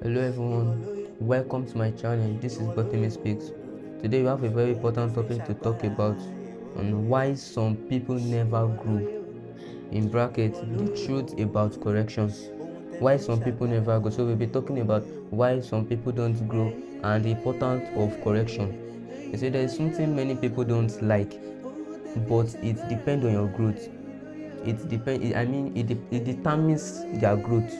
Hello everyone, welcome to my channel. This is Gbotemi Speaks. Today we have a very important topic to talk about on why some people never grow. In brackets, the truth about correction. Why some people never grow. So we'll be talking about why some people don't grow and the importance of correction. You see, there is something many people don't like, but it depends on your growth. It determines their growth.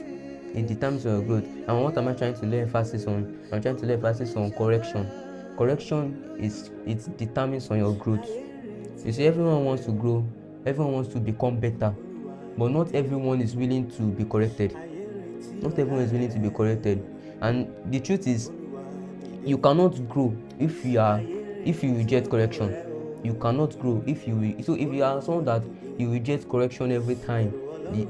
It determines your growth. And what am I trying to lay emphasis on? I'm trying to lay emphasis on correction. Correction is it determines on your growth. You see, everyone wants to grow, everyone wants to become better, but not everyone is willing to be corrected. Not everyone is willing to be corrected. And the truth is, you cannot grow if you reject correction. You cannot grow if you are someone that you reject correction every time,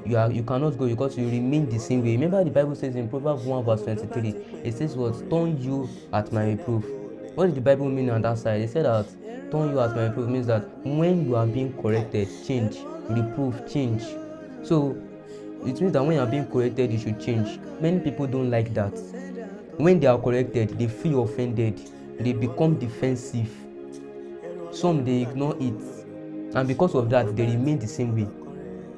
you cannot grow because you remain the same way. Remember, the Bible says in Proverbs 1 verse 23, it says what? Turn you at my reproof. What did the Bible mean on that side? It said that turn you at my reproof means that when you are being corrected, change. Reproof, change. So it means that when you are being corrected, you should change. Many people don't like that. When they are corrected, they feel offended, they become defensive. Some they ignore it, and because of that, they remain the same way.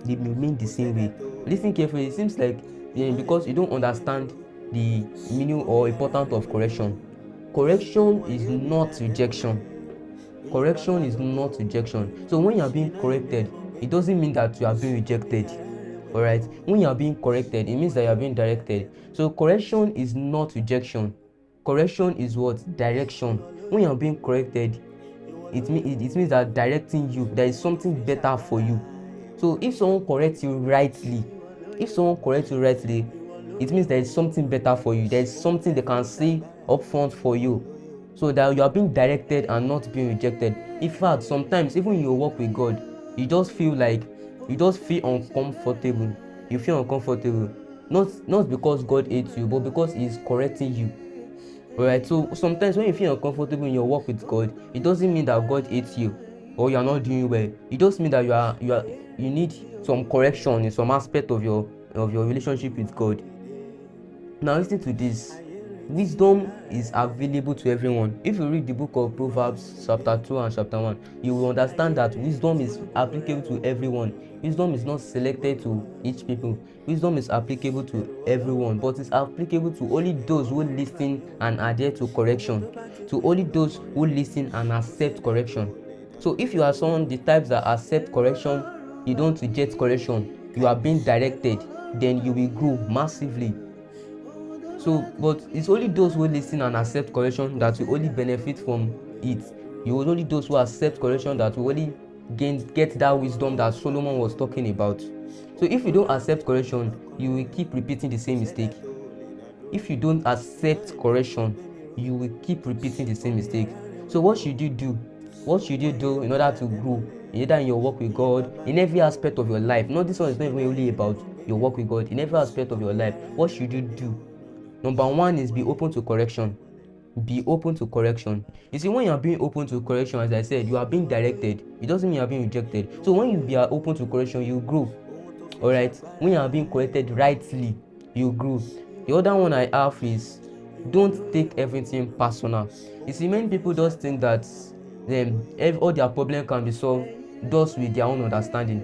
Listen carefully. It seems like because you don't understand the meaning or importance of correction. Correction is not rejection. Correction is not rejection. So when you are being corrected, it doesn't mean that you are being rejected. Alright, when you are being corrected, it means that you are being directed. So correction is not rejection. Correction is what? Direction. When you are being corrected, it means that directing you, there is something better for you. So if someone corrects you rightly, it means there is something better for you. There is something they can see up front for you, so that you are being directed and not being rejected. In fact, sometimes even in your work with God, you just feel uncomfortable. You feel uncomfortable, not because God hates you, but because He is correcting you. Alright, so sometimes when you feel uncomfortable in your work with God, it doesn't mean that God hates you or you are not doing well. It just means that you need some correction in some aspect of your relationship with God. Now listen to this. Wisdom is available to everyone. If you read the book of Proverbs chapter 2 and chapter 1, you will understand that wisdom is applicable to everyone. Wisdom is not selected to each people. Wisdom is applicable to everyone, but it's applicable to only those who listen and adhere to correction, to only those who listen and accept correction. So if you are someone the types that accept correction, you don't reject correction, you are being directed, then you will grow massively. So, but it's only those who listen and accept correction that will only benefit from it. You will only those who accept correction that will only get that wisdom that Solomon was talking about. So if you don't accept correction, you will keep repeating the same mistake. If you don't accept correction, you will keep repeating the same mistake. So what should you do? What should you do in order to grow? Either in your work with God, in every aspect of your life. No, this one is not even only about your work with God. In every aspect of your life, what should you do? Number one is be open to correction. Be open to correction. You see, when you are being open to correction, as I said, you are being directed. It doesn't mean you are being rejected. So when you are open to correction, you grow. Alright? When you are being corrected rightly, you grow. The other one I have is don't take everything personal. You see, many people just think that all their problem can be solved just with their own understanding.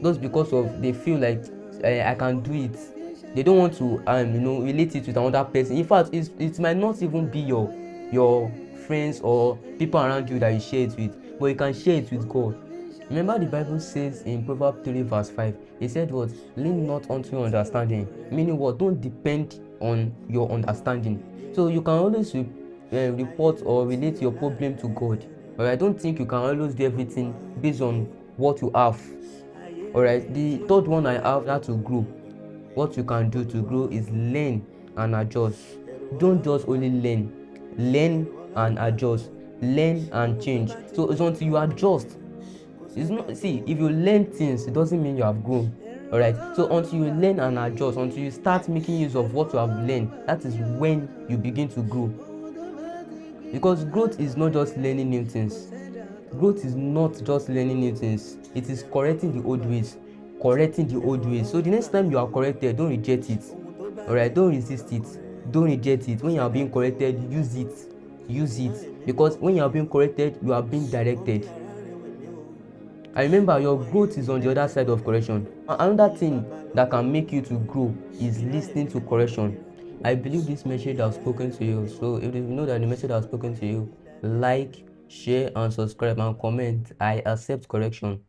Just because of they feel like I can do it. They don't want to relate it with another person. In fact, it might not even be your friends or people around you that you share it with, but you can share it with God. Remember, the Bible says in Proverbs 3 verse 5, it said what? Lean not unto your understanding. Meaning what? Don't depend on your understanding. So you can always report or relate your problem to God. But I don't think you can always do everything based on what you have. Alright, the third one I have, that to grow. What you can do to grow is learn and adjust. Don't just only learn and adjust, learn and change. So it's until you adjust. It's not, see, if you learn things, it doesn't mean you have grown. Alright, so until you learn and adjust, until you start making use of what you have learned, that is when you begin to grow. Because growth is not just learning new things. Growth is not just learning new things. It is correcting the old ways. So the next time you are corrected, don't reject it. Alright, don't resist it. don't reject it. When you are being corrected, use it. Use it. Because when you are being corrected, you are being directed. And remember, your growth is on the other side of correction. Another thing that can make you to grow is listening to correction. I believe this message has spoken to you. So if you know that the message has spoken to you, like, share, and subscribe and comment. I accept correction.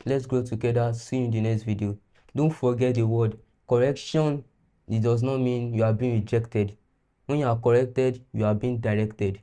Let's grow together. See you in the next video. Don't forget the word correction. It does not mean you are being rejected. When you are corrected, you are being directed.